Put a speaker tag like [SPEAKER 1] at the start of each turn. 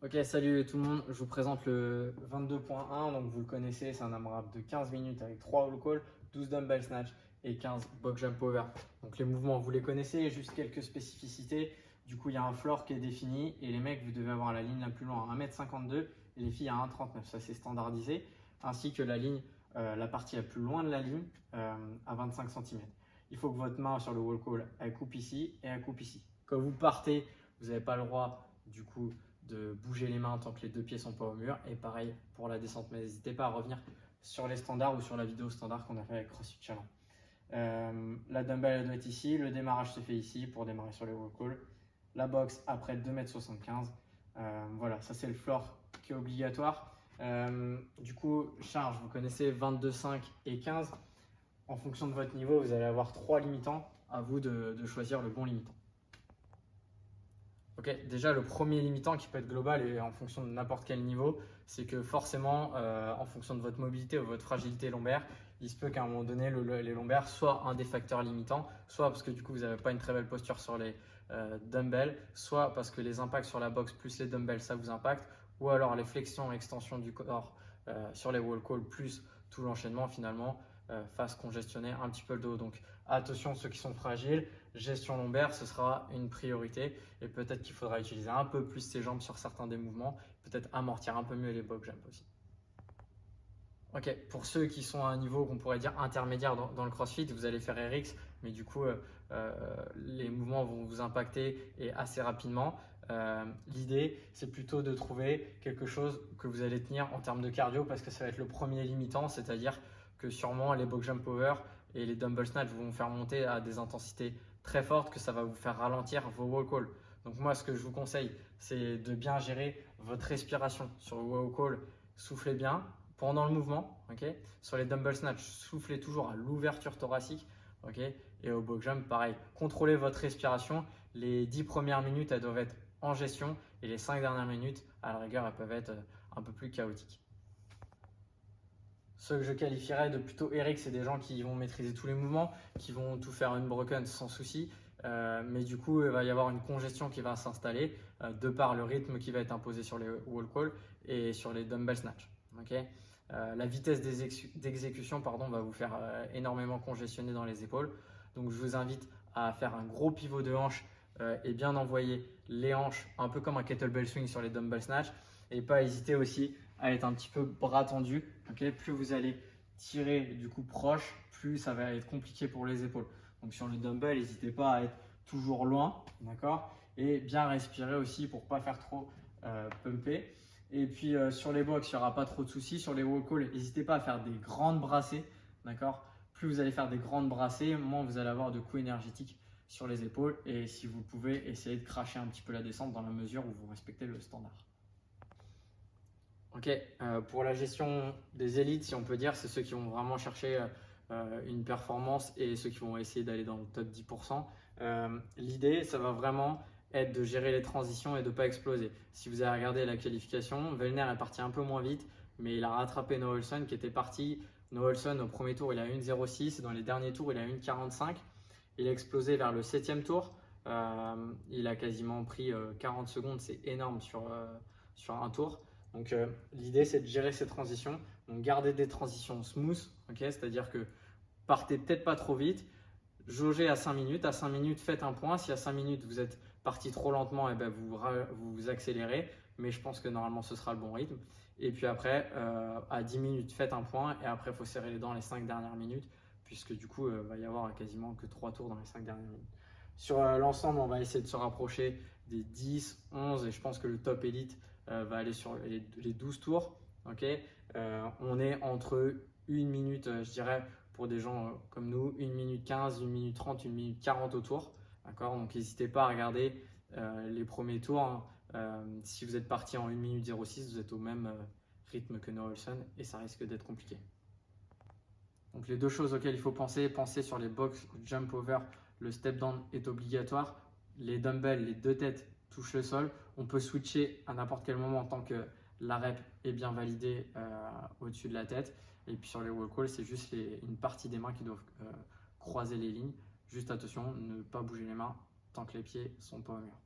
[SPEAKER 1] Ok, salut tout le monde, je vous présente le 22.1, donc vous le connaissez, c'est un AMRAP de 15 minutes avec 3 wall calls, 12 dumbbell snatch et 15 box jump over. Donc les mouvements, vous les connaissez, juste quelques spécificités. Du coup, il y a un floor qui est défini et les mecs, vous devez avoir la ligne la plus loin à 1m52 et les filles à 1m39, ça c'est standardisé, ainsi que la ligne, la partie la plus loin de la ligne à 25 cm. Il faut que votre main sur le wall call, elle coupe ici et elle coupe ici. Quand vous partez, vous n'avez pas le droit du coup de bouger les mains tant que les deux pieds sont pas au mur. Et pareil pour la descente, mais n'hésitez pas à revenir sur les standards ou sur la vidéo standard qu'on a fait avec CrossFit Challenge. La dumbbell elle doit être ici, le démarrage se fait ici pour démarrer sur les wall calls. La box après 2,75 m. Voilà, ça c'est le floor qui est obligatoire. Du coup, charge, vous connaissez 22,5 et 15. En fonction de votre niveau, vous allez avoir 3 limitants. À vous de choisir le bon limitant. Ok, déjà le premier limitant qui peut être global et en fonction de n'importe quel niveau, c'est que forcément, en fonction de votre mobilité ou votre fragilité lombaire, il se peut qu'à un moment donné, les lombaires soient un des facteurs limitants, soit parce que du coup vous n'avez pas une très belle posture sur les dumbbells, soit parce que les impacts sur la box plus les dumbbells, ça vous impacte, ou alors les flexions et extensions du corps sur les wall calls plus tout l'enchaînement finalement fasse congestionner un petit peu le dos. Donc attention ceux qui sont fragiles, gestion lombaire, ce sera une priorité et peut-être qu'il faudra utiliser un peu plus ses jambes sur certains des mouvements, peut-être amortir un peu mieux les box jump aussi. Ok, pour ceux qui sont à un niveau qu'on pourrait dire intermédiaire dans le CrossFit, vous allez faire RX, mais du coup, les mouvements vont vous impacter et assez rapidement. L'idée, c'est plutôt de trouver quelque chose que vous allez tenir en termes de cardio parce que ça va être le premier limitant, c'est-à-dire que sûrement les box jump over et les dumbbell snatch vont vous faire monter à des intensités très fortes, que ça va vous faire ralentir vos wall calls. Donc moi, ce que je vous conseille, c'est de bien gérer votre respiration sur le wall call. Soufflez bien pendant le mouvement, ok. Sur les dumbbell snatch, soufflez toujours à l'ouverture thoracique, ok. Et au box jump, pareil, contrôlez votre respiration. Les 10 premières minutes, elles doivent être en gestion et les 5 dernières minutes, à la rigueur, elles peuvent être un peu plus chaotiques. Ceux que je qualifierais de plutôt RX, c'est des gens qui vont maîtriser tous les mouvements, qui vont tout faire unbroken sans souci. Mais du coup, il va y avoir une congestion qui va s'installer de par le rythme qui va être imposé sur les wall calls et sur les dumbbell snatch. Okay, la vitesse d'exécution va vous faire énormément congestionner dans les épaules. Donc, je vous invite à faire un gros pivot de hanche et bien envoyer les hanches un peu comme un kettlebell swing sur les dumbbell snatch. Et pas hésiter aussi à être un petit peu bras tendu. Okay, plus vous allez tirer du coup proche, plus ça va être compliqué pour les épaules. Donc sur le dumbbell, n'hésitez pas à être toujours loin, d'accord, et bien respirer aussi pour pas faire trop pumper. Et puis sur les box, il n'y aura pas trop de soucis. Sur les wall calls, n'hésitez pas à faire des grandes brassées, d'accord. Plus vous allez faire des grandes brassées, moins vous allez avoir de coups énergétiques sur les épaules. Et si vous pouvez, essayer de cracher un petit peu la descente dans la mesure où vous respectez le standard. Ok, pour la gestion des élites, si on peut dire, c'est ceux qui vont vraiment chercher une performance et ceux qui vont essayer d'aller dans le top 10%. L'idée, ça va vraiment être de gérer les transitions et de ne pas exploser. Si vous avez regardé la qualification, Vellner est parti un peu moins vite, mais il a rattrapé Noah Ohlsen qui était parti. Noah Ohlsen, au premier tour, il a 1,06. Dans les derniers tours, il a 1,45. Il a explosé vers le 7e tour. Il a quasiment pris 40 secondes, c'est énorme sur un tour. Donc l'idée, c'est de gérer ces transitions. Donc garder des transitions smooth, okay, c'est-à-dire que partez peut-être pas trop vite, jaugez à 5 minutes. À 5 minutes, faites un point. Si à 5 minutes, vous êtes parti trop lentement, et ben vous accélérez. Mais je pense que normalement, ce sera le bon rythme. Et puis après, à 10 minutes, faites un point. Et après, il faut serrer les dents les 5 dernières minutes, puisque du coup, il va y avoir quasiment que 3 tours dans les 5 dernières minutes. Sur l'ensemble, on va essayer de se rapprocher des 10, 11 et je pense que le top élite va aller sur les 12 tours. Okay, on est entre 1 minute, je dirais, pour des gens comme nous, 1 minute 15, 1 minute 30, 1 minute 40 au tour. Donc n'hésitez pas à regarder les premiers tours. Hein. Si vous êtes parti en 1 minute 06, vous êtes au même rythme que Noah Ohlsen et ça risque d'être compliqué. Donc les deux choses auxquelles il faut penser sur les box jump over, le step down est obligatoire. Les dumbbells, les deux têtes touchent le sol. On peut switcher à n'importe quel moment tant que la rep est bien validée au-dessus de la tête. Et puis sur les wall calls, c'est juste une partie des mains qui doivent croiser les lignes. Juste attention, ne pas bouger les mains tant que les pieds ne sont pas au mur.